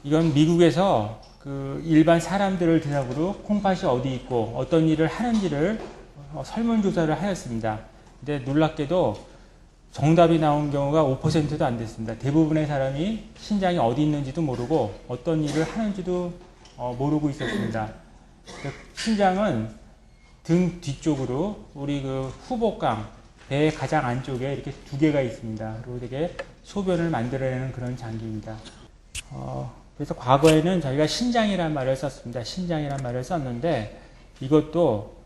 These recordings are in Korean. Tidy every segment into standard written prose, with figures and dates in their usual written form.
이건 미국에서 그 일반 사람들을 대상으로 콩팥이 어디 있고 어떤 일을 하는지를 설문조사를 하였습니다. 근데 놀랍게도 정답이 나온 경우가 5%도 안 됐습니다. 대부분의 사람이 신장이 어디 있는지도 모르고 어떤 일을 하는지도 모르고 있었습니다. 신장은 등 뒤쪽으로 우리 그 후복강, 배의 가장 안쪽에 이렇게 두 개가 있습니다. 그리고 되게 소변을 만들어내는 그런 장기입니다. 그래서 과거에는 저희가 신장이라는 말을 썼습니다. 신장이라는 말을 썼는데 이것도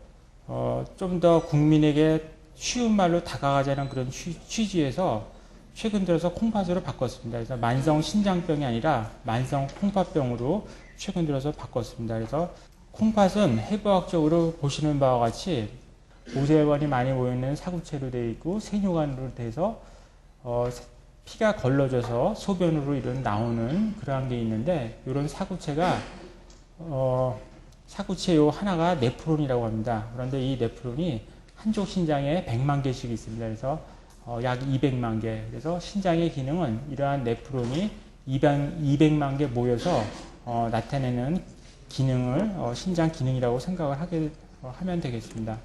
좀 더 국민에게 쉬운 말로 다가가자는 그런 취지에서 최근 들어서 콩팥으로 바꿨습니다. 그래서 만성 신장병이 아니라 만성 콩팥병으로 최근 들어서 바꿨습니다. 그래서 콩팥은 해부학적으로 보시는 바와 같이 모세혈관이 많이 모여있는 사구체로 되어 있고 세뇨관으로 돼서 피가 걸러져서 소변으로 나오는 그러한 게 있는데 이런 사구체가 사구체 요 하나가 네프론이라고 합니다. 그런데 이 네프론이 한쪽 신장에 100만 개씩 있습니다. 그래서 약 200만 개. 그래서 신장의 기능은 이러한 네프론이 200만 개 모여서 나타내는 기능을 신장 기능이라고 생각을 하면 되겠습니다.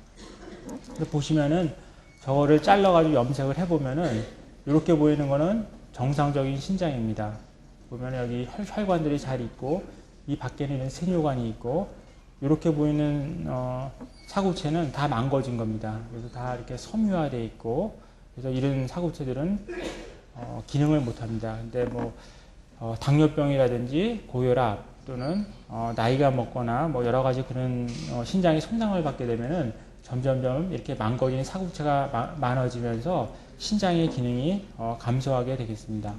보시면은 저거를 잘라가지고 염색을 해보면은 이렇게 보이는 거는 정상적인 신장입니다. 보면 여기 혈관들이 잘 있고 이 밖에는 세뇨관이 있고 이렇게 보이는 사구체는 다 망가진 겁니다. 그래서 다 이렇게 섬유화되어 있고 그래서 이런 사구체들은 기능을 못합니다. 근데 뭐 당뇨병이라든지 고혈압 또는 나이가 먹거나 뭐 여러 가지 그런 신장의 손상을 받게 되면은 점점점 이렇게 망가진 사구체가 많아지면서 신장의 기능이 감소하게 되겠습니다.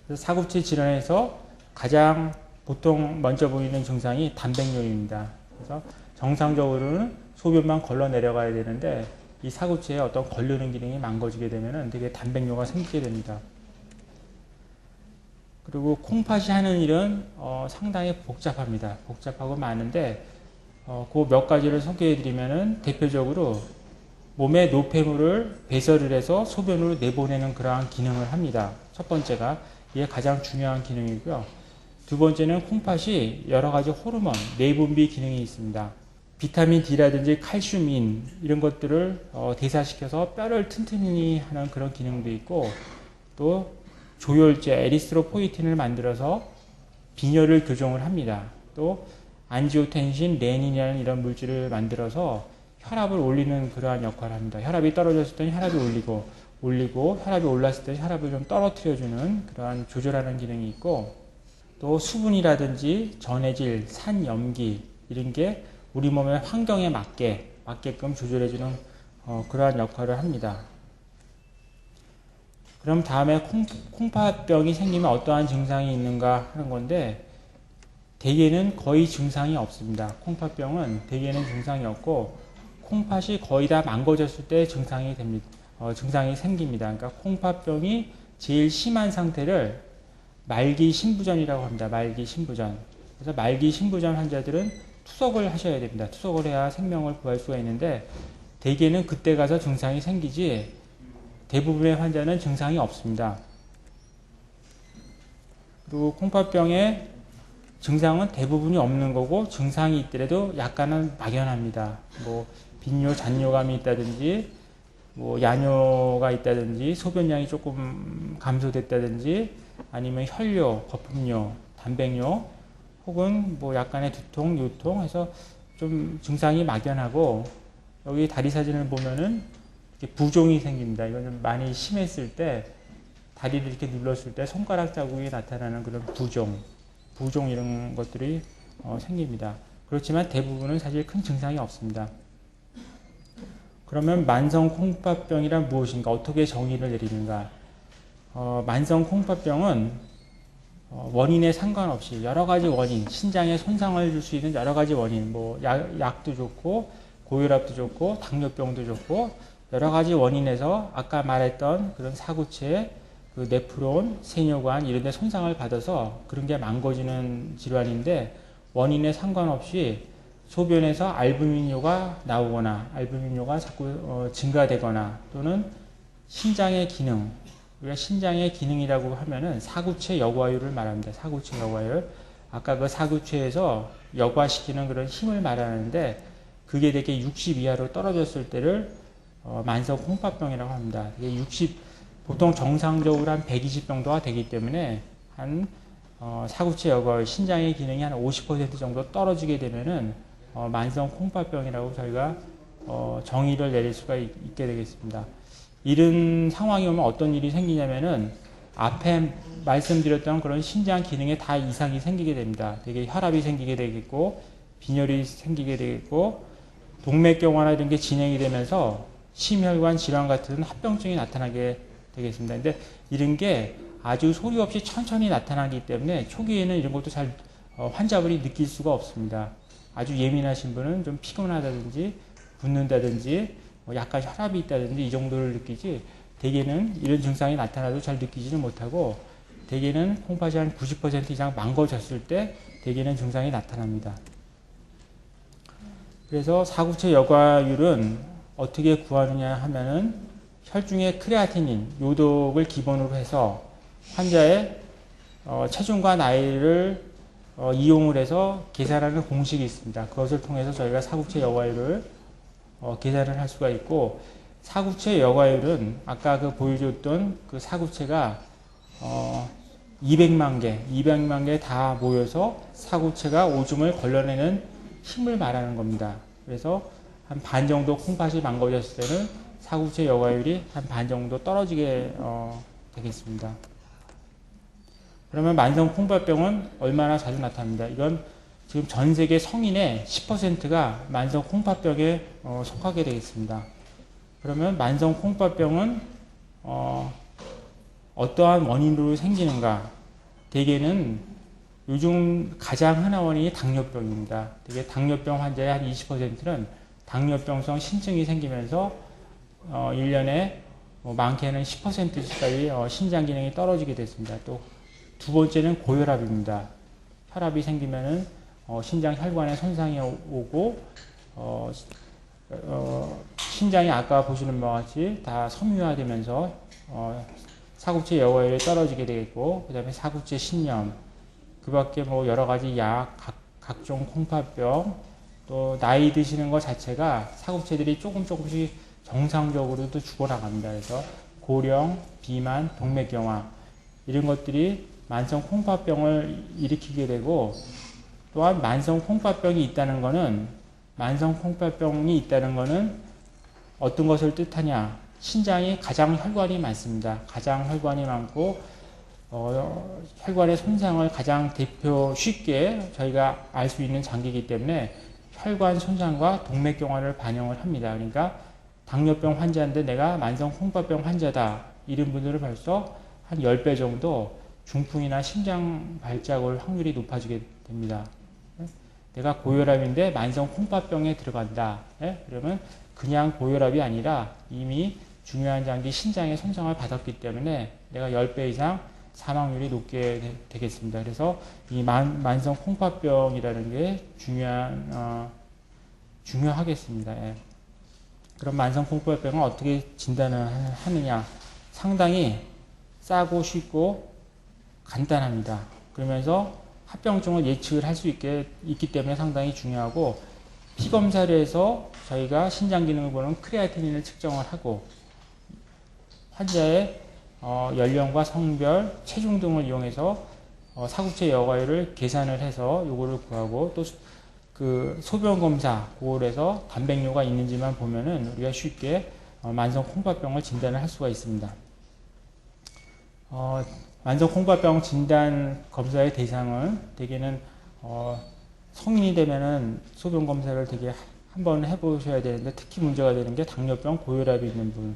그래서 사구체 질환에서 가장 보통 먼저 보이는 증상이 단백뇨입니다. 그래서 정상적으로는 소변만 걸러 내려가야 되는데 이 사구체에 어떤 걸르는 기능이 망가지게 되면 되게 단백뇨가 생기게 됩니다. 그리고 콩팥이 하는 일은 상당히 복잡합니다. 복잡하고 많은데 그 몇 가지를 소개해 드리면은 대표적으로 몸의 노폐물을 배설을 해서 소변으로 내보내는 그러한 기능을 합니다. 첫 번째가 이게 가장 중요한 기능이고요. 두 번째는 콩팥이 여러 가지 호르몬, 내분비 기능이 있습니다. 비타민 D라든지 칼슘인 이런 것들을 대사시켜서 뼈를 튼튼히 하는 그런 기능도 있고 또 조혈제 에리스트로포이틴을 만들어서 빈혈을 교정을 합니다. 또 안지오텐신, 레닌이라는 이런 물질을 만들어서 혈압을 올리는 그러한 역할을 합니다. 혈압이 떨어졌을 때는 혈압이 올리고 혈압이 올랐을 때 혈압을 좀 떨어뜨려주는 그러한 조절하는 기능이 있고 또 수분이라든지 전해질, 산염기 이런 게 우리 몸의 환경에 맞게끔 조절해주는 그러한 역할을 합니다. 그럼 다음에 콩팥병이 생기면 어떠한 증상이 있는가 하는 건데 대개는 거의 증상이 없습니다. 콩팥병은 대개는 증상이 없고 콩팥이 거의 다 망가졌을 때 증상이 생깁니다. 그러니까 콩팥병이 제일 심한 상태를 말기 신부전이라고 합니다. 말기 신부전. 그래서 말기 신부전 환자들은 투석을 하셔야 됩니다. 투석을 해야 생명을 구할 수가 있는데 대개는 그때 가서 증상이 생기지 대부분의 환자는 증상이 없습니다. 그리고 콩팥병의 증상은 대부분이 없는 거고 증상이 있더라도 약간은 막연합니다. 뭐 빈뇨, 잔뇨감이 있다든지 뭐 야뇨가 있다든지 소변량이 조금 감소됐다든지 아니면 혈뇨, 거품뇨, 단백뇨 혹은 뭐 약간의 두통, 요통 해서 좀 증상이 막연하고 여기 다리 사진을 보면은 이렇게 부종이 생깁니다. 이거는 많이 심했을 때 다리를 이렇게 눌렀을 때 손가락 자국이 나타나는 그런 부종 이런 것들이 생깁니다. 그렇지만 대부분은 사실 큰 증상이 없습니다. 그러면 만성 콩팥병이란 무엇인가? 어떻게 정의를 내리는가? 만성 콩팥병은 원인에 상관없이 여러 가지 원인, 신장에 손상을 줄 수 있는 여러 가지 원인, 뭐 약도 좋고 고혈압도 좋고 당뇨병도 좋고 여러 가지 원인에서 아까 말했던 그런 사구체, 그 네프론, 세뇨관 이런 데 손상을 받아서 그런 게 망가지는 질환인데 원인에 상관없이 소변에서 알부민료가 나오거나 알부민료가 자꾸 증가되거나 또는 신장의 기능, 우리가 신장의 기능이라고 하면은 사구체 여과율을 말합니다. 사구체 여과율. 아까 그 사구체에서 여과시키는 그런 힘을 말하는데 그게 되게 60 이하로 떨어졌을 때를 만성 콩팥병이라고 합니다. 이게 60, 보통 정상적으로 한 120 정도가 되기 때문에 한 사구체 여과율, 신장의 기능이 한 50% 정도 떨어지게 되면은 만성 콩팥병이라고 저희가 정의를 내릴 수가 있게 되겠습니다. 이런 상황이 오면 어떤 일이 생기냐면은 앞에 말씀드렸던 그런 신장 기능에 다 이상이 생기게 됩니다. 되게 혈압이 생기게 되겠고 빈혈이 생기게 되겠고 동맥경화나 이런 게 진행이 되면서 심혈관 질환 같은 합병증이 나타나게 되겠습니다. 근데 이런 게 아주 소리 없이 천천히 나타나기 때문에 초기에는 이런 것도 잘 환자분이 느낄 수가 없습니다. 아주 예민하신 분은 좀 피곤하다든지 붓는다든지 약간 혈압이 있다든지 이 정도를 느끼지 대개는 이런 증상이 나타나도 잘 느끼지는 못하고 대개는 콩팥이 한 90% 이상 망가졌을 때 대개는 증상이 나타납니다. 그래서 사구체 여과율은 어떻게 구하느냐 하면은 혈중의 크레아티닌, 요독을 기본으로 해서 환자의 체중과 나이를 이용을 해서 계산하는 공식이 있습니다. 그것을 통해서 저희가 사구체 여과율을 계산을 할 수가 있고 사구체 여과율은 아까 그 보여줬던 그 사구체가 200만 개 다 모여서 사구체가 오줌을 걸러내는 힘을 말하는 겁니다. 그래서 한 반 정도 콩팥이 망가졌을 때는 사구체 여과율이 한 반 정도 떨어지게 되겠습니다. 그러면 만성 콩팥병은 얼마나 자주 나타납니다. 이건 지금 전 세계 성인의 10%가 만성 콩팥병에 속하게 되겠습니다. 그러면 만성 콩팥병은 어떠한 원인으로 생기는가? 대개는 요즘 가장 흔한 원인이 당뇨병입니다. 대개 당뇨병 환자의 한 20%는 당뇨병성 신증이 생기면서 1년에 많게는 10%까지 신장 기능이 떨어지게 됐습니다. 또 두 번째는 고혈압입니다. 혈압이 생기면은 신장 혈관에 손상이 오고 신장이 아까 보시는 바와 같이 다 섬유화되면서 사구체 여과율이 떨어지게 되겠고 그 다음에 사구체 신염 그 밖에 뭐 여러 가지 약, 각종 콩팥병 또 나이 드시는 것 자체가 사구체들이 조금씩 정상적으로도 죽어나갑니다. 그래서 고령, 비만, 동맥경화 이런 것들이 만성 콩팥병을 일으키게 되고 또한 만성 콩팥병이 있다는 것은 어떤 것을 뜻하냐? 신장이 가장 혈관이 많습니다. 가장 혈관이 많고 혈관의 손상을 가장 대표 쉽게 저희가 알 수 있는 장기이기 때문에 혈관 손상과 동맥경화를 반영을 합니다. 그러니까 당뇨병 환자인데 내가 만성 콩팥병 환자다. 이런 분들은 벌써 한 10배 정도 중풍이나 심장 발작을 확률이 높아지게 됩니다. 내가 고혈압인데 만성 콩팥병에 들어간다. 그러면 그냥 고혈압이 아니라 이미 중요한 장기 신장의 손상을 받았기 때문에 내가 10배 이상 사망률이 높게 되겠습니다. 그래서 이 만성 콩팥병이라는 게 중요하겠습니다. 그럼 만성 콩팥병은 어떻게 진단을 하느냐? 상당히 싸고 쉽고 간단합니다. 그러면서 합병증을 예측을 할 수 있기 때문에 상당히 중요하고 피검사를 해서 저희가 신장 기능을 보는 크레아티닌을 측정을 하고 환자의 연령과 성별, 체중 등을 이용해서 사구체 여과율을 계산을 해서 요거를 구하고 또 그 소변 검사 그걸 해서 단백뇨가 있는지만 보면은 우리가 쉽게 만성 콩팥병을 진단을 할 수가 있습니다. 만성 콩팥병 진단 검사의 대상은 대개는 성인이 되면은 소변 검사를 되게 한번 해보셔야 되는데 특히 문제가 되는 게 당뇨병, 고혈압이 있는 분,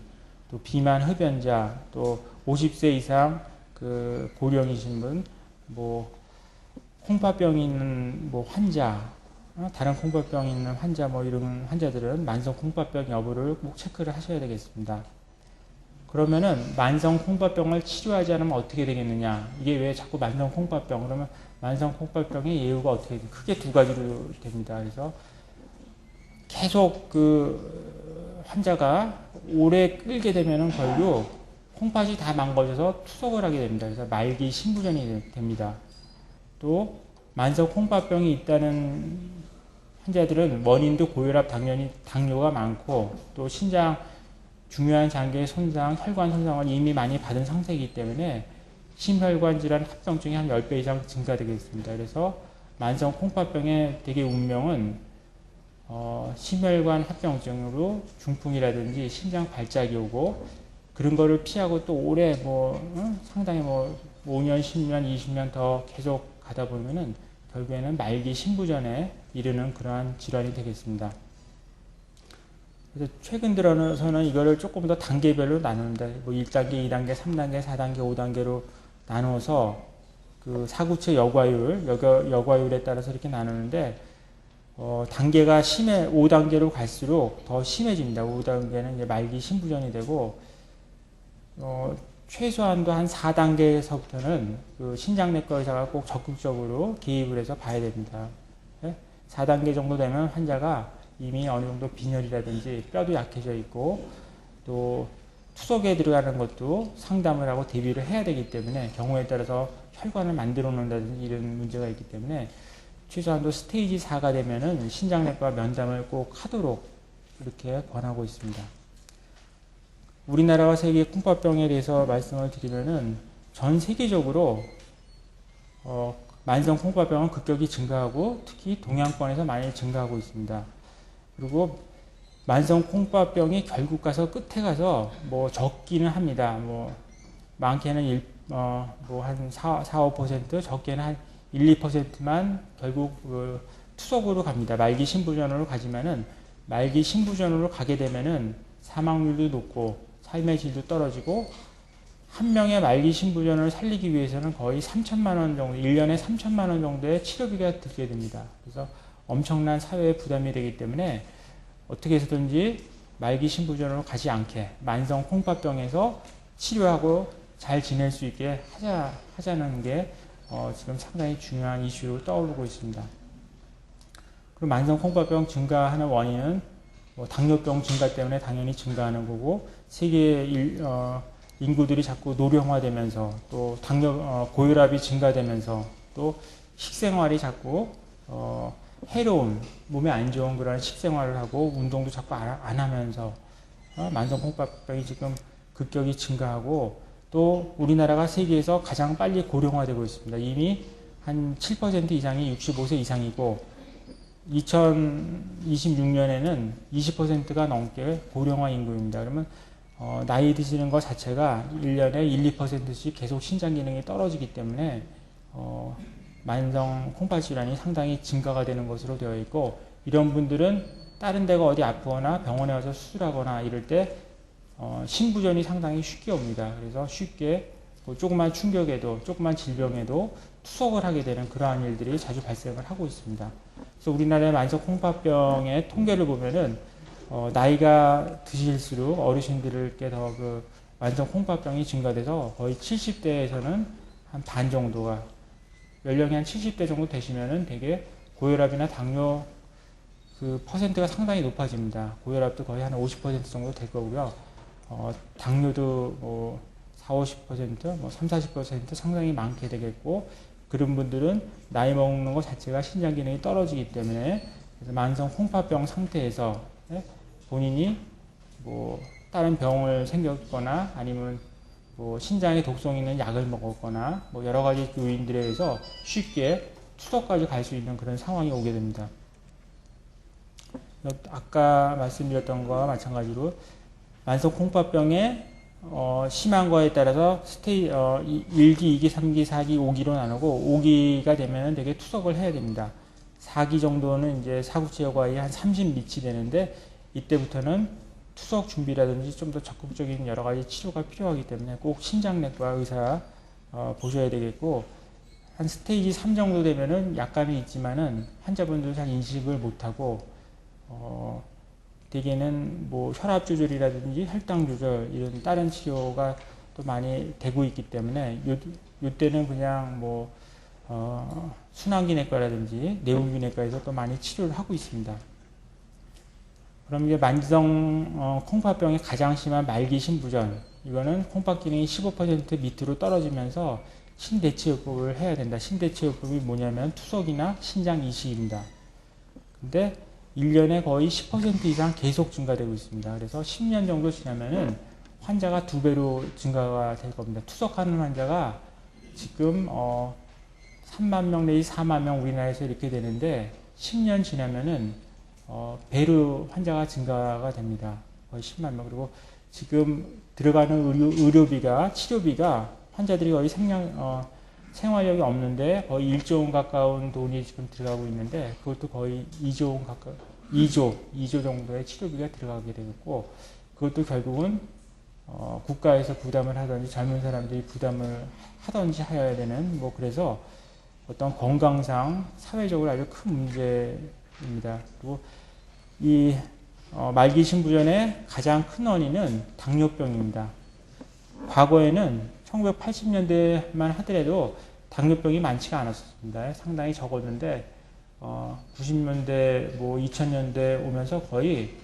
또 비만 흡연자, 또 50세 이상 그 고령이신 분, 뭐 콩팥병이 있는 뭐 환자, 다른 콩팥병이 있는 환자 뭐 이런 환자들은 만성 콩팥병 여부를 꼭 체크를 하셔야 되겠습니다. 그러면은 만성 콩팥병을 치료하지 않으면 어떻게 되겠느냐? 이게 왜 자꾸 만성 콩팥병? 그러면 만성 콩팥병의 예후가 어떻게 됩니까? 크게 두 가지로 됩니다. 그래서 계속 그 환자가 오래 끌게 되면은 결국 콩팥이 다 망가져서 투석을 하게 됩니다. 그래서 말기 신부전이 됩니다. 또 만성 콩팥병이 있다는 환자들은 원인도 고혈압, 당뇨가 많고 또 신장 중요한 장기의 손상, 혈관 손상을 이미 많이 받은 상태이기 때문에 심혈관 질환 합병증이 한 10배 이상 증가되겠습니다. 그래서 만성 콩팥병의 대개 운명은 심혈관 합병증으로 중풍이라든지 심장 발작이 오고 그런 거를 피하고 또 오래 상당히 5년, 10년, 20년 더 계속 가다 보면은 결국에는 말기 신부전에 이르는 그러한 질환이 되겠습니다. 그래서 최근 들어서는 이거를 조금 더 단계별로 나누는데 1단계, 2단계, 3단계, 4단계, 5단계로 나눠서 그 사구체 여과율에 따라서 이렇게 나누는데 단계가 5단계로 갈수록 더 심해집니다. 5단계는 이제 말기 신부전이 되고 최소한도 한 4단계에서부터는 그 신장내과 의사가 꼭 적극적으로 개입을 해서 봐야 됩니다. 4단계 정도 되면 환자가 이미 어느 정도 빈혈이라든지 뼈도 약해져 있고 또 투석에 들어가는 것도 상담을 하고 대비를 해야 되기 때문에 경우에 따라서 혈관을 만들어 놓는다든지 이런 문제가 있기 때문에 최소한도 스테이지 4가 되면은 신장내과 면담을 꼭 하도록 이렇게 권하고 있습니다. 우리나라와 세계 콩팥병에 대해서 말씀을 드리면은 전 세계적으로 만성 콩팥병은 급격히 증가하고 특히 동양권에서 많이 증가하고 있습니다. 그리고 만성 콩팥병이 결국 가서 끝에 가서 적기는 합니다. 많게는 한 4, 5%, 적게는 한 1, 2%만 결국 투석으로 갑니다. 말기 신부전으로 가지만은 말기 신부전으로 가게 되면은 사망률도 높고 삶의 질도 떨어지고 한 명의 말기 신부전을 살리기 위해서는 거의 3천만 원 정도, 1년에 3천만 원 정도의 치료비가 들게 됩니다. 그래서 엄청난 사회에 부담이 되기 때문에 어떻게 해서든지 말기 신부전으로 가지 않게 만성 콩팥병에서 치료하고 잘 지낼 수 있게 하자는 게 지금 상당히 중요한 이슈로 떠오르고 있습니다. 그리고 만성 콩팥병 증가하는 원인은 당뇨병 증가 때문에 당연히 증가하는 거고 세계 인구들이 자꾸 노령화되면서 또 고혈압이 증가되면서 또 식생활이 자꾸 해로운 몸에 안 좋은 그런 식생활을 하고 운동도 자꾸 안 하면서 만성 콩팥병이 지금 급격히 증가하고 또 우리나라가 세계에서 가장 빨리 고령화되고 있습니다. 이미 한 7% 이상이 65세 이상이고 2026년에는 20%가 넘게 고령화 인구입니다. 그러면 나이 드시는 것 자체가 1년에 1, 2%씩 계속 신장 기능이 떨어지기 때문에 만성 콩팥 질환이 상당히 증가가 되는 것으로 되어 있고 이런 분들은 다른 데가 어디 아프거나 병원에 와서 수술하거나 이럴 때 신부전이 상당히 쉽게 옵니다. 그래서 쉽게 조그만 충격에도 조그만 질병에도 투석을 하게 되는 그러한 일들이 자주 발생을 하고 있습니다. 그래서 우리나라의 만성 콩팥병의 통계를 보면은 나이가 드실수록 어르신들께 더 그 만성 콩팥병이 증가돼서 거의 70대에서는 한 반 정도가 연령이 한 70대 정도 되시면은 되게 고혈압이나 당뇨 그 퍼센트가 상당히 높아집니다. 고혈압도 거의 한 50% 정도 될 거고요. 당뇨도 4, 50%, 3, 40% 상당히 많게 되겠고 그런 분들은 나이 먹는 것 자체가 신장 기능이 떨어지기 때문에 그래서 만성 콩팥병 상태에서 본인이 다른 병을 생겼거나 아니면 신장에 독성 있는 약을 먹었거나 여러 가지 요인들에 의해서 쉽게 투석까지 갈 수 있는 그런 상황이 오게 됩니다. 아까 말씀드렸던 거와 마찬가지로 만성 콩팥병에 심한 거에 따라서 1기, 2기, 3기, 4기, 5기로 나누고 5기가 되면 되게 투석을 해야 됩니다. 4기 정도는 이제 사구체 여과이 한 30 밑이 되는데 이때부터는 투석 준비라든지 좀 더 적극적인 여러 가지 치료가 필요하기 때문에 꼭 신장내과 의사 보셔야 되겠고 한 스테이지 3 정도 되면은 약감이 있지만은 환자분들 잘 인식을 못하고 대개는 혈압 조절이라든지 혈당 조절 이런 다른 치료가 또 많이 되고 있기 때문에 요때는 그냥 순환기내과라든지 내분비내과에서 또 많이 치료를 하고 있습니다. 그럼 이제 만성 콩팥병의 가장 심한 말기 신부전, 이거는 콩팥 기능이 15% 밑으로 떨어지면서 신대체요법을 해야 된다. 신대체요법이 뭐냐면 투석이나 신장 이식입니다. 근데 1년에 거의 10% 이상 계속 증가되고 있습니다. 그래서 10년 정도 지나면은 환자가 2배로 증가가 될 겁니다. 투석하는 환자가 지금 3만 명 내지 4만 명 우리나라에서 이렇게 되는데 10년 지나면은 배로 환자가 증가가 됩니다. 거의 10만 명. 그리고 지금 들어가는 의료비가, 치료비가 환자들이 거의 생활력이 없는데 거의 1조 원 가까운 돈이 지금 들어가고 있는데 그것도 거의 2조 원 가까운 2조 정도의 치료비가 들어가게 되겠고 그것도 결국은 국가에서 부담을 하든지 젊은 사람들이 부담을 하든지 해야 되는 뭐 그래서 어떤 건강상 사회적으로 아주 큰 문제입니다. 그리고 이 말기 신부전의 가장 큰 원인은 당뇨병입니다. 과거에는 1980년대만 하더라도 당뇨병이 많지가 않았습니다. 상당히 적었는데 90년대 뭐 2000년대 오면서 거의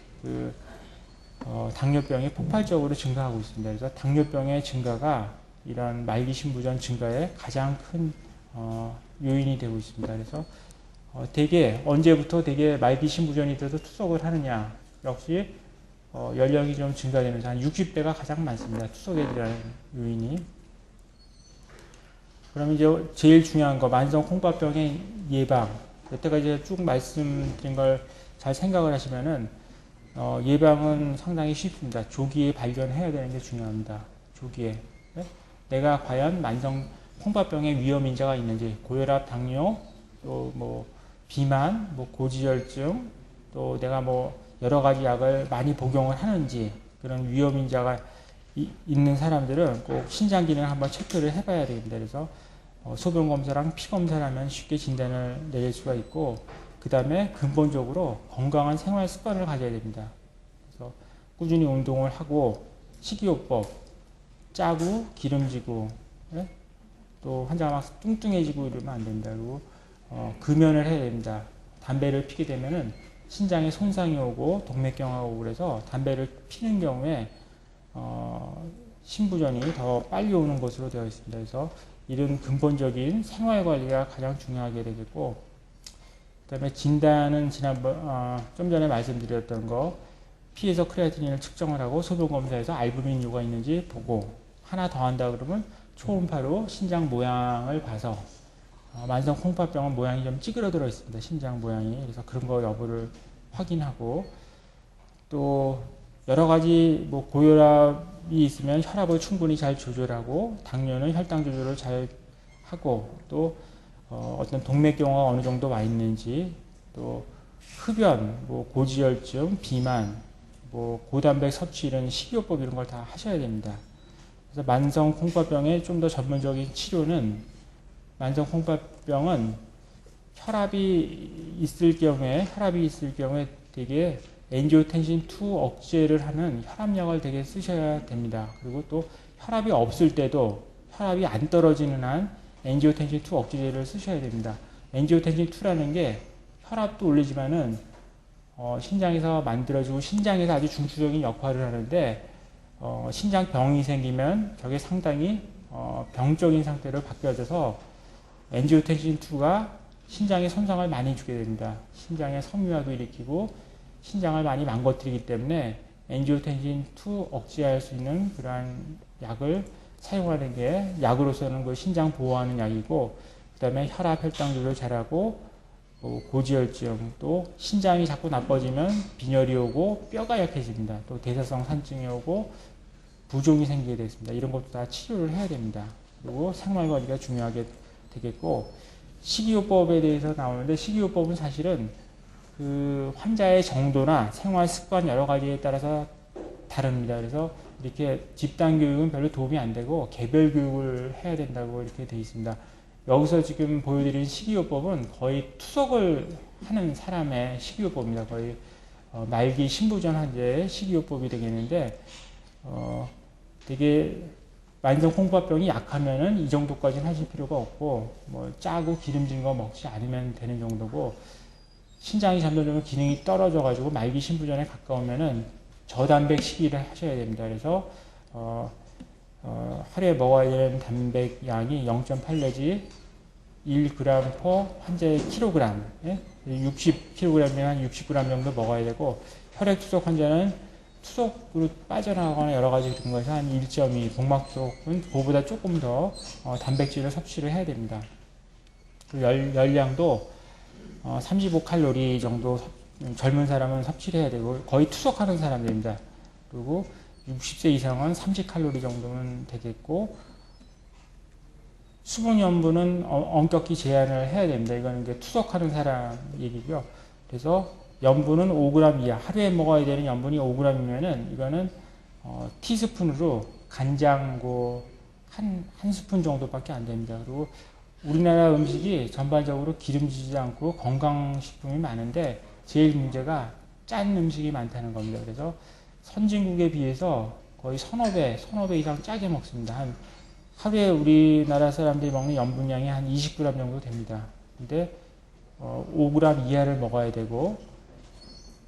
당뇨병이 폭발적으로 증가하고 있습니다. 그래서 당뇨병의 증가가 이런 말기 신부전 증가에 가장 큰 요인이 되고 있습니다. 그래서 언제부터 말기 신부전이 돼서 투석을 하느냐. 역시 연령이 좀 증가되면서 한 60대가 가장 많습니다. 투석에 대한 요인이. 그러면 이제 제일 중요한 거 만성 콩팥병의 예방. 여태까지 쭉 말씀드린 걸 잘 생각을 하시면은 예방은 상당히 쉽습니다. 조기에 발견해야 되는 게 중요합니다. 조기에. 네? 내가 과연 만성 콩팥병의 위험 인자가 있는지, 고혈압, 당뇨, 또 뭐 비만, 뭐 고지혈증, 또 내가 뭐 여러 가지 약을 많이 복용을 하는지 그런 위험 인자가 있는 사람들은 꼭 신장 기능을 한번 체크를 해봐야 됩니다. 그래서 소변 검사랑 피 검사를 하면 쉽게 진단을 내릴 수가 있고 그 다음에 근본적으로 건강한 생활 습관을 가져야 됩니다. 그래서 꾸준히 운동을 하고 식이요법, 짜고 기름지고 네? 또 환자가 막 뚱뚱해지고 이러면 안 됩니다. 그리고 금연을 해야 됩니다. 담배를 피게 되면은 신장에 손상이 오고 동맥경화가 오고 그래서 담배를 피는 경우에 신부전이 더 빨리 오는 것으로 되어 있습니다. 그래서 이런 근본적인 생활관리가 가장 중요하게 되겠고 그 다음에 진단은 좀 전에 말씀드렸던 거 피에서 크레아티닌을 측정을 하고 소변검사에서 알부민류가 있는지 보고 하나 더 한다 그러면 초음파로 신장 모양을 봐서 만성 콩팥병은 모양이 좀 찌그러들어 있습니다. 신장 모양이. 그래서 그런 거 여부를 확인하고 또 여러 가지 뭐 고혈압이 있으면 혈압을 충분히 잘 조절하고 당뇨는 혈당 조절을 잘 하고 또 어떤 동맥경화가 어느 정도 와 있는지 또 흡연, 뭐 고지혈증, 비만, 뭐 고단백 섭취 이런 식이요법 이런 걸 다 하셔야 됩니다. 그래서 만성 콩팥병의 좀 더 전문적인 치료는 만성 콩팥병은 혈압이 있을 경우에 되게 엔지오텐신 2 억제를 하는 혈압약을 되게 쓰셔야 됩니다. 그리고 또 혈압이 없을 때도 혈압이 안 떨어지는 한 엔지오텐신 2 억제제를 쓰셔야 됩니다. 엔지오텐신 2라는 게 혈압도 올리지만은 신장에서 만들어지고 신장에서 아주 중추적인 역할을 하는데 신장병이 생기면 저게 상당히 병적인 상태로 바뀌어져서 엔지오텐신 2가 신장에 손상을 많이 주게 됩니다. 신장에 섬유화도 일으키고 신장을 많이 망가뜨리기 때문에 엔지오텐신 2 억제할 수 있는 그러한 약을 사용하는 게 약으로서는 그 신장 보호하는 약이고 그 다음에 혈압 혈당 조절 잘하고 고지혈증 또 신장이 자꾸 나빠지면 빈혈이 오고 뼈가 약해집니다. 또 대사성 산증이 오고 부종이 생기게 되겠습니다. 이런 것도 다 치료를 해야 됩니다. 그리고 생활관리가 중요하게 되겠고 식이요법에 대해서 나오는데 식이요법은 사실은 그 환자의 정도나 생활 습관 여러 가지에 따라서 다릅니다. 그래서 이렇게 집단 교육은 별로 도움이 안 되고 개별 교육을 해야 된다고 이렇게 되어 있습니다. 여기서 지금 보여드린 식이요법은 거의 투석을 하는 사람의 식이요법입니다. 거의 말기 신부전 환자의 식이요법이 되겠는데 되게 만성 콩팥병이 약하면은 이 정도까지는 하실 필요가 없고 뭐 짜고 기름진 거 먹지 않으면 되는 정도고 신장이 점점 기능이 떨어져가지고 말기 신부전에 가까우면은 저단백 식이를 하셔야 됩니다. 그래서 하루에 먹어야 되는 단백 양이 0.8 내지 1g per 환자의 킬로그램, 60kg이면 한 60g 정도 먹어야 되고, 혈액투석 환자는 투석으로 빠져나가거나 여러 가지 근거에서 한 1.2, 복막투석은 그보다 조금 더 단백질을 섭취를 해야 됩니다. 열량도 35칼로리 정도 젊은 사람은 섭취를 해야 되고, 거의 투석하는 사람들입니다. 그리고 60세 이상은 30칼로리 정도면 되겠고, 수분 염분은 엄격히 제한을 해야 됩니다. 이거는 이제 투석하는 사람 얘기고요. 그래서 염분은 5g 이하, 하루에 먹어야 되는 염분이 5g이면은 이거는 티스푼으로 간장고 한 스푼 정도밖에 안 됩니다. 그리고 우리나라 음식이 전반적으로 기름지지 않고 건강식품이 많은데 제일 문제가 짠 음식이 많다는 겁니다. 그래서 선진국에 비해서 거의 서너 배 이상 짜게 먹습니다. 하루에 우리나라 사람들이 먹는 염분량이 한 20g 정도 됩니다. 근데 5g 이하를 먹어야 되고,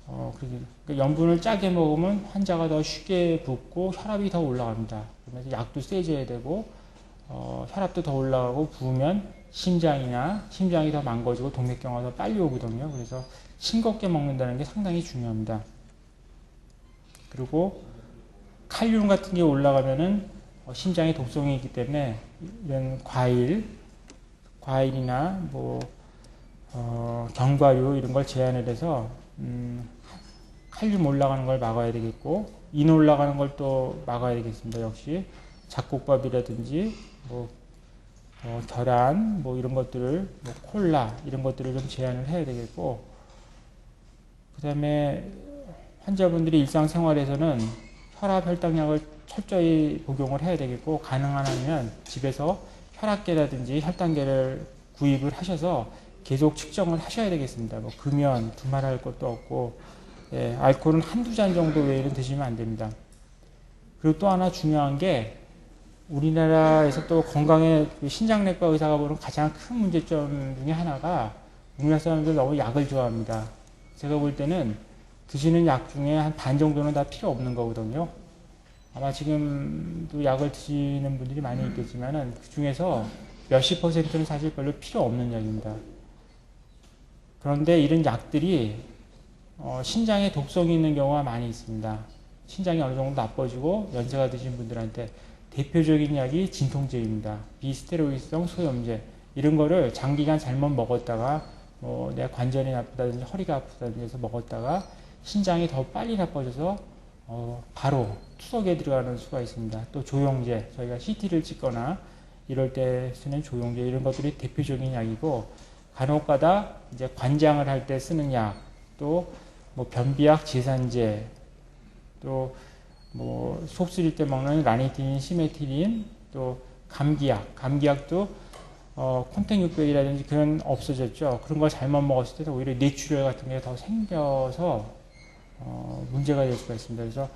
그러니까 염분을 짜게 먹으면 환자가 더 쉽게 붓고 혈압이 더 올라갑니다. 그러면서 약도 세져야 되고, 혈압도 더 올라가고 부으면 심장이 더 망가지고 동맥경화가 더 빨리 오거든요. 그래서 싱겁게 먹는다는 게 상당히 중요합니다. 그리고 칼륨 같은 게 올라가면은 심장에 독성이 있기 때문에 이런 과일이나 견과류 이런 걸 제한을 해서 칼륨 올라가는 걸 막아야 되겠고, 인 올라가는 걸 또 막아야 되겠습니다. 역시 잡곡밥이라든지 계란 이런 것들을 콜라 이런 것들을 좀 제한을 해야 되겠고, 그 다음에 환자분들이 일상생활에서는 혈압 혈당약을 철저히 복용을 해야 되겠고, 가능하면 집에서 혈압계라든지 혈당계를 구입을 하셔서 계속 측정을 하셔야 되겠습니다. 금연 두말할 것도 없고, 알코올은 한두 잔 정도 외에는 드시면 안 됩니다. 그리고 또 하나 중요한 게, 우리나라에서 또 건강에 신장내과 의사가 보는 가장 큰 문제점 중에 하나가 우리나라 사람들 너무 약을 좋아합니다. 제가 볼 때는 드시는 약 중에 한 반 정도는 다 필요 없는 거거든요. 아마 지금도 약을 드시는 분들이 많이 있겠지만은 그 중에서 몇십 %는 사실 별로 필요 없는 약입니다. 그런데 이런 약들이 신장에 독성이 있는 경우가 많이 있습니다. 신장이 어느 정도 나빠지고 연세가 드신 분들한테 대표적인 약이 진통제입니다. 비스테로이드성 소염제 이런 거를 장기간 잘못 먹었다가 내가 관절이 나쁘다든지 허리가 아프다든지 해서 먹었다가 신장이 더 빨리 나빠져서 바로 투석에 들어가는 수가 있습니다. 또 조영제, 저희가 CT를 찍거나 이럴 때 쓰는 조영제 이런 것들이 대표적인 약이고, 간혹가다 이제 관장을 할 때 쓰는 약, 또 변비약 제산제, 또 속 쓰릴 때 먹는 라니틴, 시메틸린, 또 감기약도 콘탱600이라든지 그런 없어졌죠. 그런 걸 잘못 먹었을 때는 오히려 뇌출혈 같은 게 더 생겨서 문제가 될 수가 있습니다. 그래서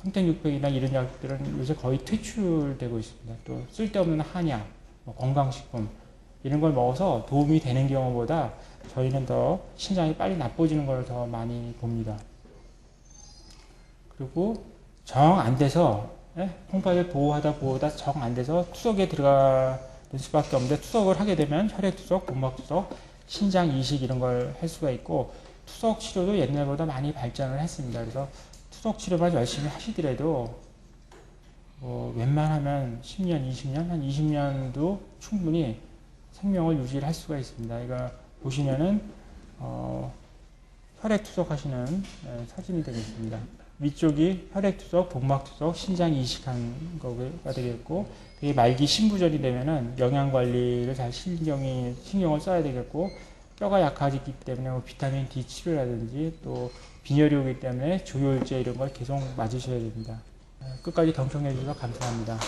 콘탱600이나 이런 약들은 요새 거의 퇴출되고 있습니다. 또 쓸데없는 한약, 건강식품 이런 걸 먹어서 도움이 되는 경우보다 저희는 더 신장이 빨리 나빠지는 걸 더 많이 봅니다. 그리고 정 안 돼서 콩팥을 보호하다 정 안 돼서 투석에 들어가는 수밖에 없는데, 투석을 하게 되면 혈액투석, 복막투석, 신장 이식 이런 걸 할 수가 있고, 투석 치료도 옛날보다 많이 발전을 했습니다. 그래서 투석 치료만 열심히 하시더라도 웬만하면 10년, 20년, 한 20년도 충분히 생명을 유지할 수가 있습니다. 이거 보시면은 혈액투석 하시는 사진이 되겠습니다. 위쪽이 혈액투석, 복막투석, 신장 이식한 거가 되겠고, 되게 말기 신부전이 되면은 영양관리를 잘 신경을 써야 되겠고, 뼈가 약해지기 때문에 비타민 D 치료라든지 또 빈혈이 오기 때문에 조혈제 이런 걸 계속 맞으셔야 됩니다. 끝까지 경청해 주셔서 감사합니다.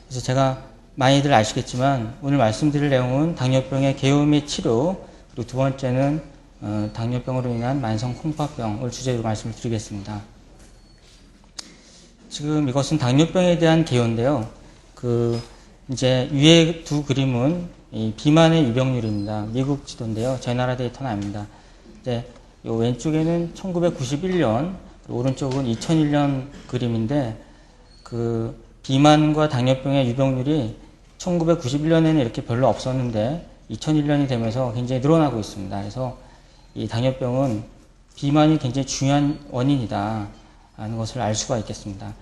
그래서 제가 많이들 아시겠지만 오늘 말씀드릴 내용은 당뇨병의 개요 및 치료, 그리고 두 번째는 당뇨병으로 인한 만성 콩팥병을 주제로 말씀을 드리겠습니다. 지금 이것은 당뇨병에 대한 개요인데요. 이제 위에 두 그림은 이 비만의 유병률입니다. 미국 지도인데요. 저희 나라 데이터는 아닙니다. 이제 요 왼쪽에는 1991년, 오른쪽은 2001년 그림인데 비만과 당뇨병의 유병률이 1991년에는 이렇게 별로 없었는데 2001년이 되면서 굉장히 늘어나고 있습니다. 그래서 이 당뇨병은 비만이 굉장히 중요한 원인이다 하는 것을 알 수가 있겠습니다.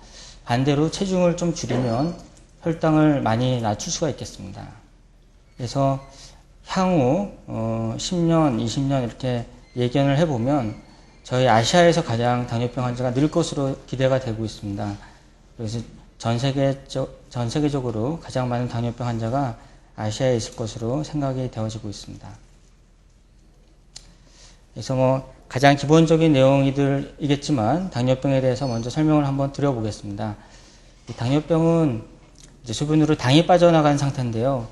반대로 체중을 좀 줄이면 혈당을 많이 낮출 수가 있겠습니다. 그래서 향후 10년, 20년 이렇게 예견을 해보면 저희 아시아에서 가장 당뇨병 환자가 늘 것으로 기대가 되고 있습니다. 그래서 전 세계적으로 가장 많은 당뇨병 환자가 아시아에 있을 것으로 생각이 되어지고 있습니다. 그래서 가장 기본적인 내용이겠지만 당뇨병에 대해서 먼저 설명을 한번 드려보겠습니다. 이 당뇨병은 이제 소변으로 당이 빠져나간 상태인데요.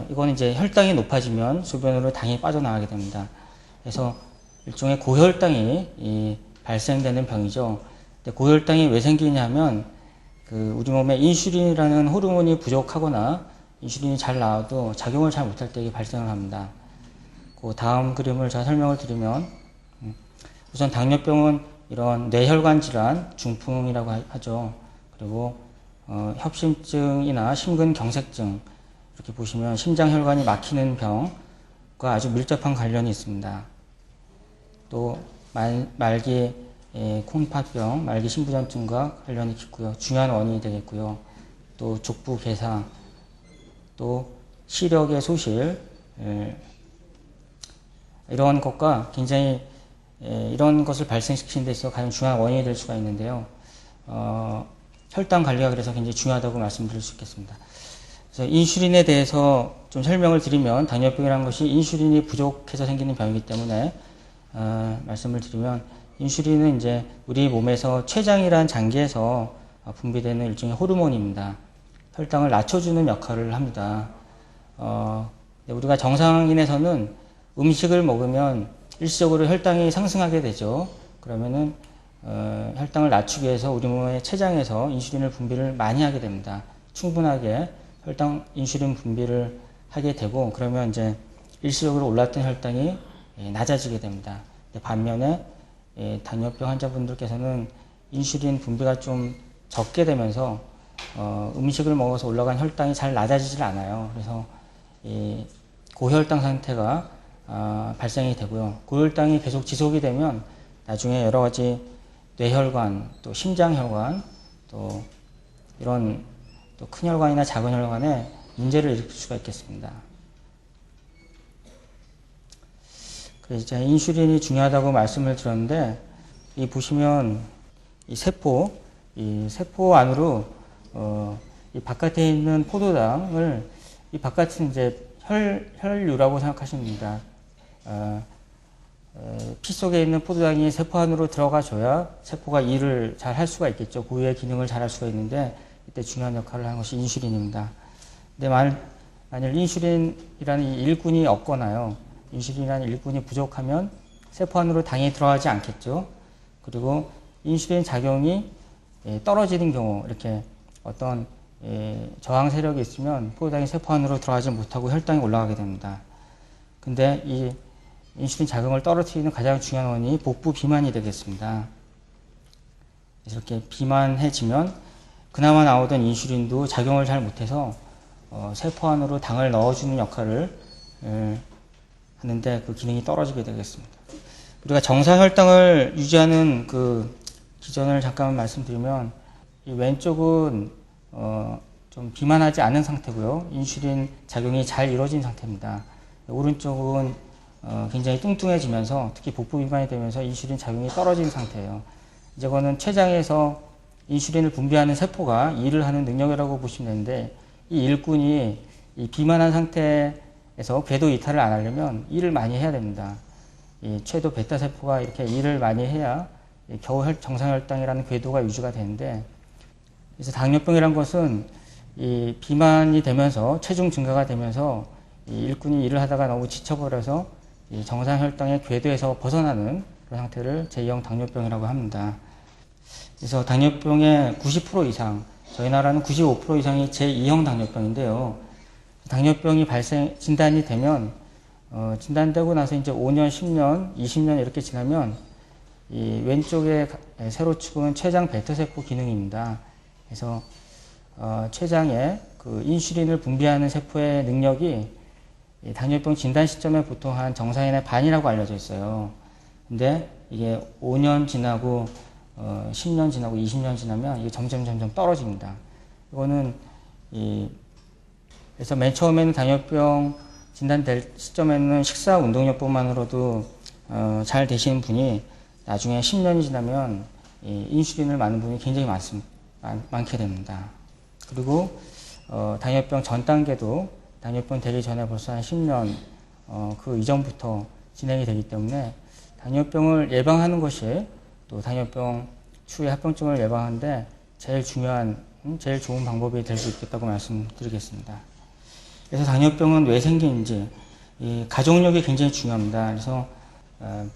이건 이제 혈당이 높아지면 소변으로 당이 빠져나가게 됩니다. 그래서 일종의 고혈당이 발생되는 병이죠. 근데 고혈당이 왜 생기냐면 우리 몸에 인슐린이라는 호르몬이 부족하거나 인슐린이 잘 나와도 작용을 잘 못할 때 이게 발생을 합니다. 다음 그림을 제가 설명을 드리면 우선 당뇨병은 이런 뇌혈관 질환, 중풍이라고 하죠. 그리고 협심증이나 심근경색증, 이렇게 보시면 심장혈관이 막히는 병과 아주 밀접한 관련이 있습니다. 또 말기 콩팥병, 말기 신부전증과 관련이 있고요. 중요한 원인이 되겠고요. 또 족부 괴사, 또 시력의 소실, 이런 것과 굉장히 이런 것을 발생시키는 데 있어서 가장 중요한 원인이 될 수가 있는데요. 혈당 관리가 그래서 굉장히 중요하다고 말씀드릴 수 있겠습니다. 그래서 인슐린에 대해서 좀 설명을 드리면 당뇨병이라는 것이 인슐린이 부족해서 생기는 병이기 때문에 말씀을 드리면 인슐린은 이제 우리 몸에서 췌장이라는 장기에서 분비되는 일종의 호르몬입니다. 혈당을 낮춰주는 역할을 합니다. 우리가 정상인에서는 음식을 먹으면 일시적으로 혈당이 상승하게 되죠. 그러면은 혈당을 낮추기 위해서 우리 몸의 췌장에서 인슐린을 분비를 많이 하게 됩니다. 충분하게 인슐린 분비를 하게 되고, 그러면 이제 일시적으로 올랐던 혈당이 낮아지게 됩니다. 반면에 당뇨병 환자분들께서는 인슐린 분비가 좀 적게 되면서 음식을 먹어서 올라간 혈당이 잘 낮아지질 않아요. 그래서 고혈당 상태가 발생이 되고요. 고혈당이 계속 지속이 되면 나중에 여러 가지 뇌혈관, 또 심장혈관, 또 이런 또 큰 혈관이나 작은 혈관에 문제를 일으킬 수가 있겠습니다. 그래서 제가 인슐린이 중요하다고 말씀을 드렸는데, 보시면 이 세포 안으로 이 바깥에 있는 포도당을 이 바깥은 이제 혈류라고 생각하시면 됩니다. 피 속에 있는 포도당이 세포 안으로 들어가줘야 세포가 일을 잘 할 수가 있겠죠. 고유의 기능을 잘 할 수가 있는데, 이때 중요한 역할을 하는 것이 인슐린입니다. 근데 만일 인슐린이라는 이 일꾼이 없거나요, 인슐린이라는 일꾼이 부족하면 세포 안으로 당이 들어가지 않겠죠. 그리고 인슐린 작용이 떨어지는 경우, 이렇게 어떤 저항 세력이 있으면 포도당이 세포 안으로 들어가지 못하고 혈당이 올라가게 됩니다. 근데 이 인슐린 작용을 떨어뜨리는 가장 중요한 원인이 복부 비만이 되겠습니다. 그래서 이렇게 비만해지면 그나마 나오던 인슐린도 작용을 잘 못해서 세포 안으로 당을 넣어주는 역할을 하는데 그 기능이 떨어지게 되겠습니다. 우리가 정상 혈당을 유지하는 그 기전을 잠깐 말씀드리면, 이 왼쪽은 좀 비만하지 않은 상태고요. 인슐린 작용이 잘 이루어진 상태입니다. 오른쪽은 굉장히 뚱뚱해지면서, 특히 복부 비만이 되면서 인슐린 작용이 떨어진 상태예요. 이거는 췌장에서 인슐린을 분비하는 세포가 일을 하는 능력이라고 보시면 되는데, 이 일꾼이 이 비만한 상태에서 궤도 이탈을 안 하려면 일을 많이 해야 됩니다. 이 최도 베타 세포가 이렇게 일을 많이 해야 겨우 정상혈당이라는 궤도가 유지가 되는데, 그래서 당뇨병이란 것은 이 비만이 되면서 체중 증가가 되면서 이 일꾼이 일을 하다가 너무 지쳐버려서 이 정상혈당의 궤도에서 벗어나는 그런 상태를 제2형 당뇨병이라고 합니다. 그래서 당뇨병의 90% 이상, 저희 나라는 95% 이상이 제2형 당뇨병인데요. 당뇨병이 진단이 되면 진단되고 나서 이제 5년, 10년, 20년 이렇게 지나면 이 왼쪽의 세로축은 췌장 베타세포 기능입니다. 그래서 췌장에 그 인슐린을 분비하는 세포의 능력이 이 당뇨병 진단 시점에 보통 한 정상인의 반이라고 알려져 있어요. 근데 이게 5년 지나고 10년 지나고 20년 지나면 이게 점점 떨어집니다. 이거는 그래서 맨 처음에는 당뇨병 진단될 시점에는 식사 운동요법만으로도 잘 되시는 분이 나중에 10년이 지나면 인슐린을 맞는 분이 굉장히 많게 됩니다. 그리고 당뇨병 전 단계도 당뇨병 되기 전에 벌써 한 10년 그 이전부터 진행이 되기 때문에 당뇨병을 예방하는 것이 또 당뇨병 추후의 합병증을 예방하는데 제일 중요한, 제일 좋은 방법이 될 수 있겠다고 말씀드리겠습니다. 그래서 당뇨병은 왜 생기는지, 이 가족력이 굉장히 중요합니다. 그래서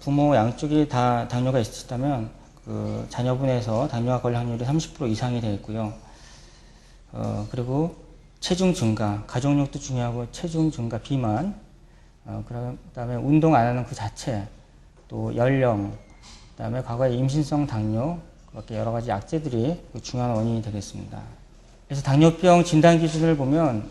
부모 양쪽이 다 당뇨가 있으시다면 그 자녀분에서 당뇨가 걸릴 확률이 30% 이상이 되겠고요. 그리고 체중 증가, 가족력도 중요하고 체중 증가, 비만, 그다음에 운동 안 하는 그 자체, 또 연령, 그다음에 과거에 임신성 당뇨, 그렇게 여러 가지 약제들이 중요한 원인이 되겠습니다. 그래서 당뇨병 진단 기준을 보면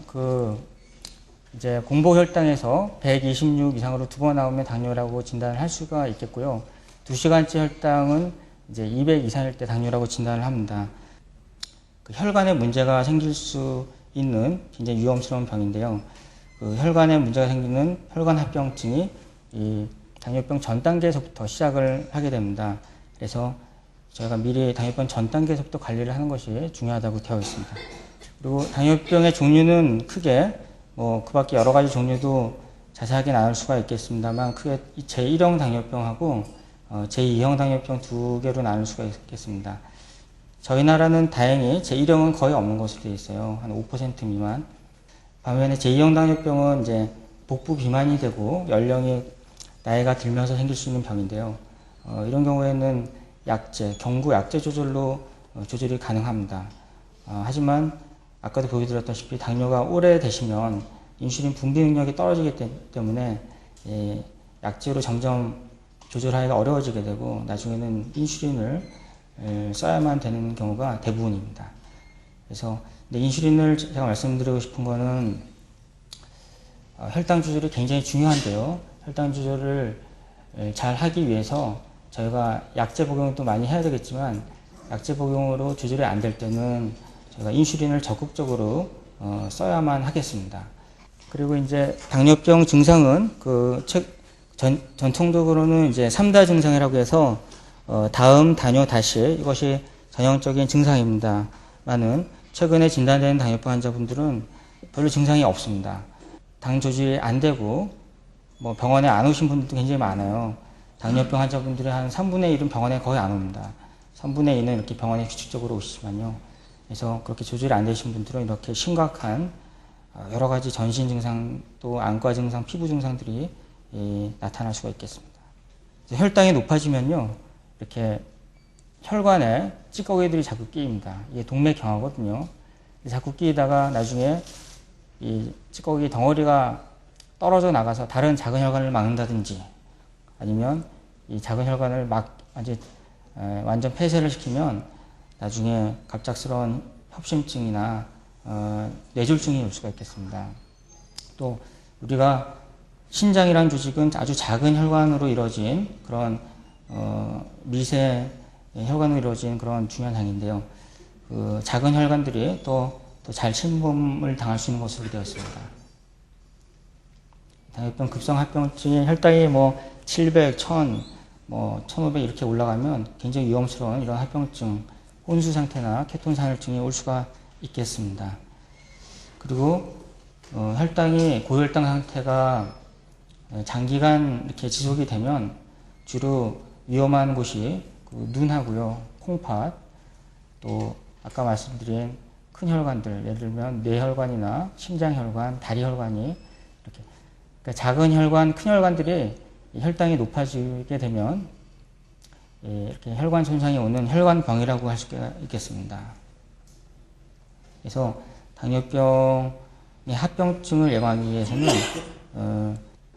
이제 공복 혈당에서 126 이상으로 2번 나오면 당뇨라고 진단을 할 수가 있겠고요. 2시간째 혈당은 이제 200 이상일 때 당뇨라고 진단을 합니다. 그 혈관에 문제가 생길 수 있는 굉장히 위험스러운 병인데요. 그 혈관에 문제가 생기는 혈관 합병증이 이 당뇨병 전 단계에서부터 시작을 하게 됩니다. 그래서 저희가 미리 당뇨병 전 단계에서부터 관리를 하는 것이 중요하다고 되어 있습니다. 그리고 당뇨병의 종류는 크게 그 밖에 여러 가지 종류도 자세하게 나눌 수가 있겠습니다만 크게 제1형 당뇨병하고 제2형 당뇨병 두 개로 나눌 수가 있겠습니다. 저희 나라는 다행히 제1형은 거의 없는 것으로 되어 있어요. 한 5% 미만. 반면에 제2형 당뇨병은 이제 복부 비만이 되고 연령이 나이가 들면서 생길 수 있는 병인데요. 이런 경우에는 약제, 경구 약제 조절로 조절이 가능합니다. 하지만 아까도 보여드렸다시피 당뇨가 오래 되시면 인슐린 분비 능력이 떨어지기 때문에 약제로 점점 조절하기가 어려워지게 되고 나중에는 인슐린을 써야만 되는 경우가 대부분입니다. 그래서 인슐린을 제가 말씀드리고 싶은 거는 혈당 조절이 굉장히 중요한데요. 혈당 조절을 잘 하기 위해서 저희가 약제 복용도 많이 해야 되겠지만 약제 복용으로 조절이 안 될 때는 저희가 인슐린을 적극적으로 써야만 하겠습니다. 그리고 이제 당뇨병 증상은 전통적으로는 이제 3다 증상이라고 해서 다음, 다뇨, 다시 이것이 전형적인 증상입니다만은 최근에 진단된 당뇨병 환자분들은 별로 증상이 없습니다. 당 조절이 안 되고 병원에 안 오신 분들도 굉장히 많아요. 당뇨병 환자분들의 한 3분의 1은 병원에 거의 안 옵니다. 3분의 2는 이렇게 병원에 규칙적으로 오시지만요. 그래서 그렇게 조절이 안 되신 분들은 이렇게 심각한 여러 가지 전신 증상, 또 안과 증상, 피부 증상들이 나타날 수가 있겠습니다. 혈당이 높아지면요, 이렇게 혈관에 찌꺼기들이 자꾸 끼입니다. 이게 동맥경화거든요. 자꾸 끼이다가 나중에 이 찌꺼기 덩어리가 떨어져 나가서 다른 작은 혈관을 막는다든지 아니면 이 작은 혈관을 완전 폐쇄를 시키면 나중에 갑작스러운 협심증이나 뇌졸중이 올 수가 있겠습니다. 또 우리가 신장이라는 조직은 아주 작은 혈관으로 이루어진 그런 미세 혈관으로 이루어진 그런 중요한 장인데요. 그 작은 혈관들이 또 잘 침범을 당할 수 있는 것으로 되어 있습니다. 당뇨병 급성합병증이 혈당이 700, 1000, 1500 이렇게 올라가면 굉장히 위험스러운 이런 합병증, 혼수 상태나 케톤 산혈증이 올 수가 있겠습니다. 그리고 혈당이 고혈당 상태가 장기간 이렇게 지속이 되면 주로 위험한 곳이 그 눈하고요, 콩팥, 또 아까 말씀드린 큰 혈관들, 예를 들면 뇌혈관이나 심장혈관, 다리혈관이 이렇게, 그러니까 작은 혈관, 큰 혈관들이 혈당이 높아지게 되면 이렇게 혈관 손상이 오는 혈관병이라고 할 수가 있겠습니다. 그래서 당뇨병의 합병증을 예방하기 위해서는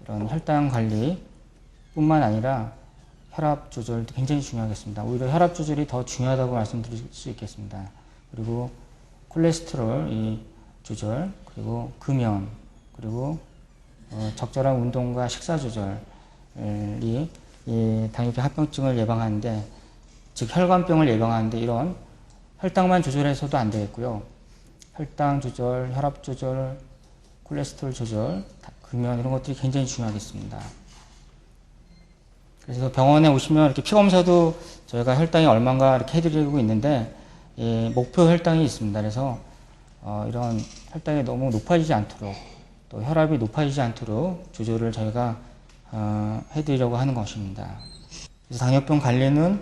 이런 혈당 관리뿐만 아니라 혈압 조절도 굉장히 중요하겠습니다. 오히려 혈압 조절이 더 중요하다고 말씀드릴 수 있겠습니다. 그리고 콜레스테롤 이 조절, 그리고 금연, 그리고 적절한 운동과 식사 조절이 이 당뇨병 합병증을 예방하는데, 즉 혈관병을 예방하는데 이런 혈당만 조절해서도 안 되겠고요. 혈당 조절, 혈압 조절, 콜레스테롤 조절, 금연 이런 것들이 굉장히 중요하겠습니다. 그래서 병원에 오시면 이렇게 피 검사도 저희가 혈당이 얼마인가 이렇게 해드리고 있는데 목표 혈당이 있습니다. 그래서 이런 혈당이 너무 높아지지 않도록, 또 혈압이 높아지지 않도록 조절을 저희가 해드리려고 하는 것입니다. 그래서 당뇨병 관리는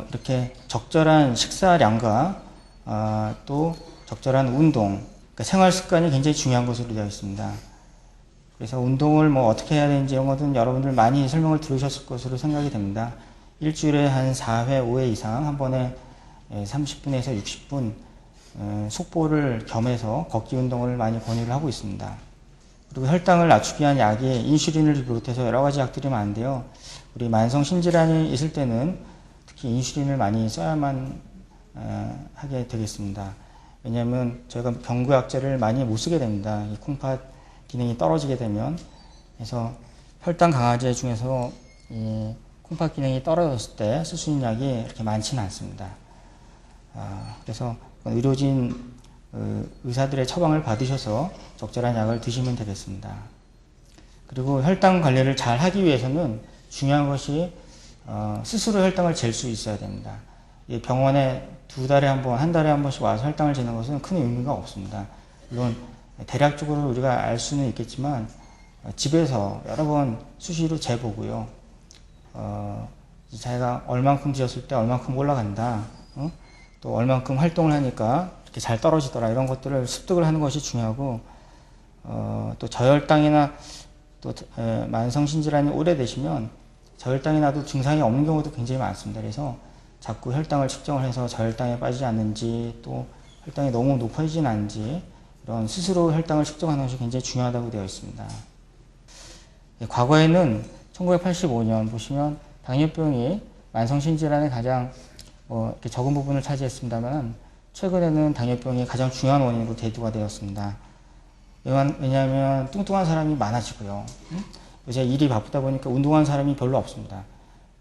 이렇게 적절한 식사량과 또 적절한 운동, 그러니까 생활 습관이 굉장히 중요한 것으로 되어 있습니다. 그래서 운동을 뭐 어떻게 해야 되는지 이런 것은 여러분들 많이 설명을 들으셨을 것으로 생각이 됩니다. 일주일에 한 4회, 5회 이상 한 번에 30분에서 60분 속보를 겸해서 걷기 운동을 많이 권유를 하고 있습니다. 그리고 혈당을 낮추기 위한 약이 인슐린을 비롯해서 여러 가지 약들이 많은데요. 우리 만성 신질환이 있을 때는 특히 인슐린을 많이 써야만 하게 되겠습니다. 왜냐하면 저희가 경구약제를 많이 못 쓰게 됩니다. 이 콩팥 기능이 떨어지게 되면. 그래서 혈당 강화제 중에서 이 콩팥 기능이 떨어졌을 때 쓸 수 있는 약이 그렇게 많지는 않습니다. 그래서 의료진 의사들의 처방을 받으셔서 적절한 약을 드시면 되겠습니다. 그리고 혈당 관리를 잘 하기 위해서는 중요한 것이 스스로 혈당을 잴 수 있어야 됩니다. 병원에 2달에 한 번, 1달에 한 번씩 와서 혈당을 재는 것은 큰 의미가 없습니다. 물론 대략적으로 우리가 알 수는 있겠지만 집에서 여러 번 수시로 재보고요. 자기가 얼만큼 드셨을 때 얼만큼 올라간다. 또 얼만큼 활동을 하니까 이렇게 잘 떨어지더라. 이런 것들을 습득을 하는 것이 중요하고, 또 저혈당이나 또 만성신질환이 오래되시면 저혈당이 나도 증상이 없는 경우도 굉장히 많습니다. 그래서 자꾸 혈당을 측정을 해서 저혈당에 빠지지 않는지, 또 혈당이 너무 높아지진 않은지, 이런 스스로 혈당을 측정하는 것이 굉장히 중요하다고 되어 있습니다. 과거에는 1985년 보시면 당뇨병이 만성신질환의 가장 이렇게 적은 부분을 차지했습니다만, 최근에는 당뇨병이 가장 중요한 원인으로 대두가 되었습니다. 왜냐하면 뚱뚱한 사람이 많아지고요. 요새 일이 바쁘다 보니까 운동하는 사람이 별로 없습니다.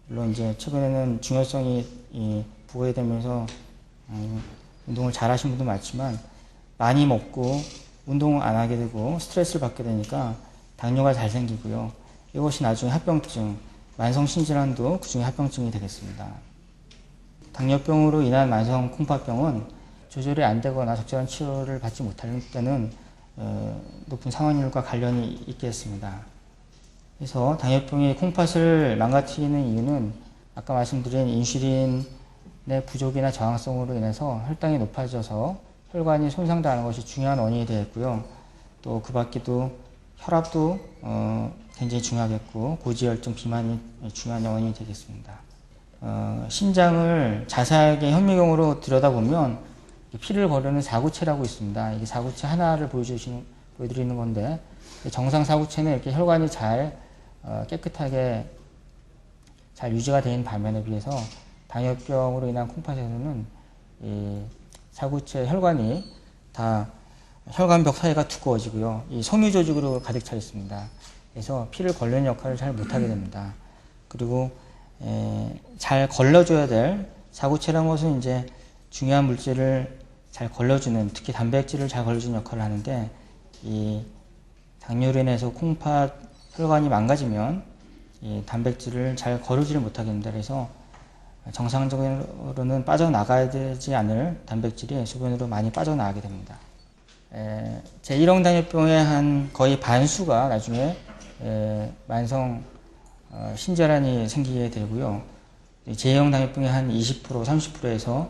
물론 이제 최근에는 중요성이 부과되면서 운동을 잘 하신 분도 많지만, 많이 먹고 운동 안 하게 되고 스트레스를 받게 되니까 당뇨가 잘 생기고요. 이것이 나중에 합병증, 만성신질환도 그 중에 합병증이 되겠습니다. 당뇨병으로 인한 만성 콩팥병은 조절이 안 되거나 적절한 치료를 받지 못할 때는 높은 사망률과 관련이 있겠습니다. 그래서 당뇨병이 콩팥을 망가뜨리는 이유는 아까 말씀드린 인슐린의 부족이나 저항성으로 인해서 혈당이 높아져서 혈관이 손상당하는 것이 중요한 원인이 되겠고요. 또 그 밖에도 혈압도 굉장히 중요하겠고, 고지혈증, 비만이 중요한 원인이 되겠습니다. 심장을 자세하게 현미경으로 들여다보면 피를 거르는 사구체라고 있습니다. 이게 사구체 하나를 보여드리는 건데, 정상 사구체는 이렇게 혈관이 잘 깨끗하게 잘 유지가 되는 반면에 비해서 당뇨병으로 인한 콩팥에서는 이 사구체 혈관이 다 혈관벽 사이가 두꺼워지고요. 이 섬유 조직으로 가득 차 있습니다. 그래서 피를 걸르는 역할을 잘 못하게 됩니다. 그리고 잘 걸러줘야 될, 사구체라는 것은 이제 중요한 물질을 잘 걸러주는, 특히 단백질을 잘 걸러주는 역할을 하는데, 이 당뇨로 인해서 콩팥 혈관이 망가지면 이 단백질을 잘 거르지를 못하게 됩니다. 그래서 정상적으로는 빠져나가야 되지 않을 단백질이 소변으로 많이 빠져나가게 됩니다. 제1형 당뇨병의 한 거의 반수가 나중에 만성 신재란이 생기게 되고요. 제2형 당뇨병의 한 20%, 30%에서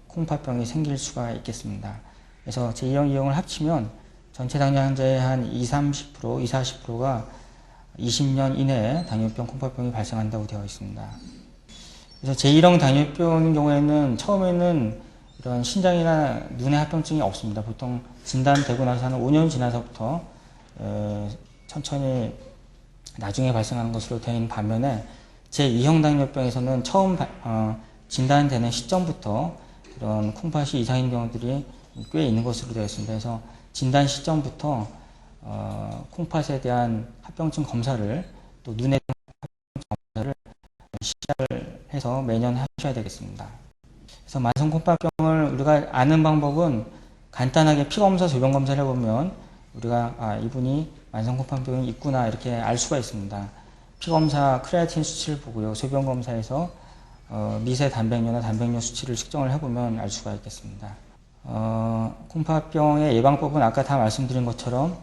콩팥병이 생길 수가 있겠습니다. 그래서 제2형, 2형을 합치면 전체 당뇨 환자의 한 20, 30%, 20, 40%가 20년 이내에 당뇨병, 콩팥병이 발생한다고 되어 있습니다. 그래서 제1형 당뇨병인 경우에는 처음에는 이런 신장이나 눈의 합병증이 없습니다. 보통 진단되고 나서 한 5년 지나서부터 천천히 나중에 발생하는 것으로 되어 있는 반면에 제2형 당뇨병에서는 처음 진단되는 시점부터 이런 콩팥이 이상인 경우들이 꽤 있는 것으로 되어 있습니다. 그래서 진단 시점부터 콩팥에 대한 합병증 검사를 또 눈에 대한 검사를 시작을 해서 매년 하셔야 되겠습니다. 그래서 만성 콩팥병을 우리가 아는 방법은 간단하게 피검사, 소변검사를 해보면 우리가 이분이 만성 콩팥병이 있구나 이렇게 알 수가 있습니다. 피검사 크레아틴 수치를 보고요. 소변검사에서 미세 단백뇨나 단백뇨 수치를 측정을 해보면 알 수가 있겠습니다. 콩팥병의 예방법은 아까 다 말씀드린 것처럼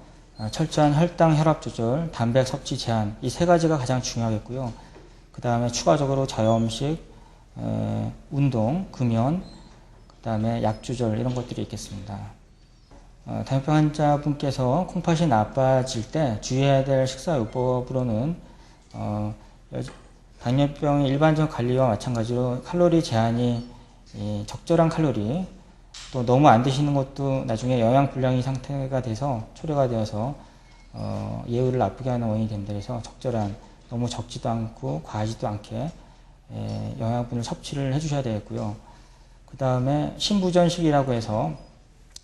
철저한 혈당, 혈압 조절, 단백 섭취 제한 이 세 가지가 가장 중요하겠고요. 그 다음에 추가적으로 저염식, 운동, 금연, 그 다음에 약 조절 이런 것들이 있겠습니다. 당뇨병 환자분께서 콩팥이 나빠질 때 주의해야 될 식사요법으로는 당뇨병의 일반적 관리와 마찬가지로 칼로리 제한이 적절한 칼로리 또 너무 안 드시는 것도 나중에 영양불량이 상태가 돼서 초래가 되어서 예후를 나쁘게 하는 원인이 됩니다. 그래서 적절한 너무 적지도 않고 과하지도 않게 영양분을 섭취를 해주셔야 되겠고요. 그 다음에 신부전식이라고 해서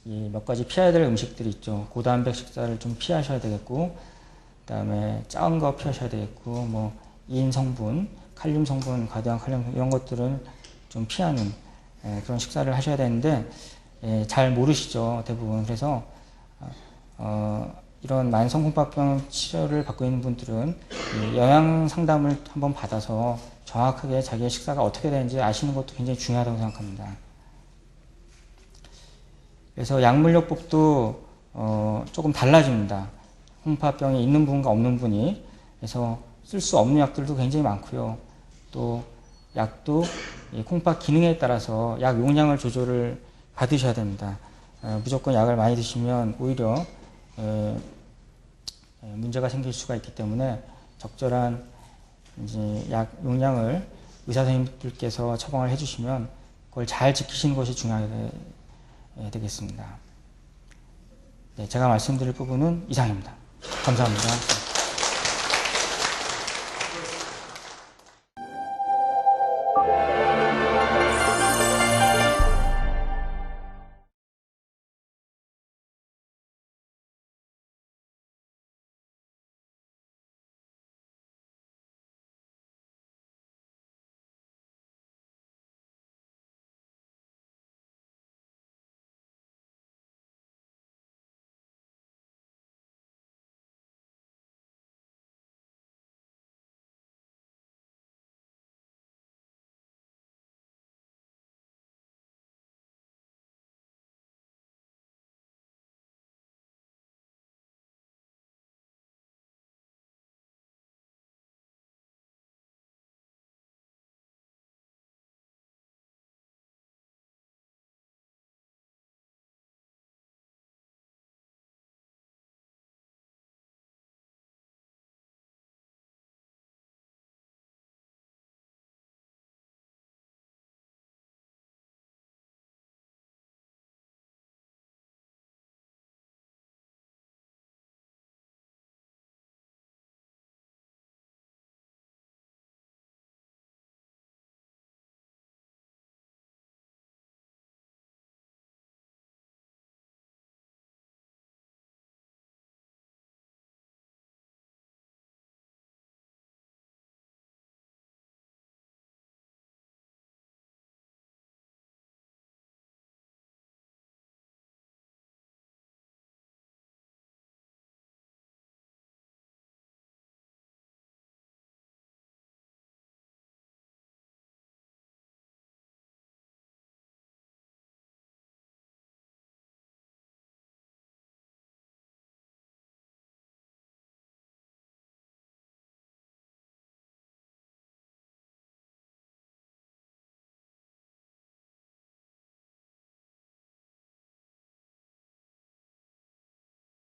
이 몇 가지 피해야 될 음식들이 있죠. 고단백 식사를 좀 피하셔야 되겠고, 그 다음에 짜은 거 피하셔야 되겠고, 뭐 인 성분, 칼륨 성분, 과다한 칼륨 이런 것들은 좀 피하는 그런 식사를 하셔야 되는데 잘 모르시죠 대부분. 그래서 이런 만성 콩팥병 치료를 받고 있는 분들은 영양 상담을 한번 받아서 정확하게 자기의 식사가 어떻게 되는지 아시는 것도 굉장히 중요하다고 생각합니다. 그래서 약물요법도 조금 달라집니다. 콩팥병이 있는 분과 없는 분이. 그래서 쓸 수 없는 약들도 굉장히 많고요. 또 약도 콩팥 기능에 따라서 약 용량을 조절을 받으셔야 됩니다. 무조건 약을 많이 드시면 오히려 문제가 생길 수가 있기 때문에 적절한 이제 약 용량을 의사 선생님들께서 처방을 해주시면 그걸 잘 지키시는 것이 중요하게 되겠습니다. 네, 제가 말씀드릴 부분은 이상입니다. 감사합니다.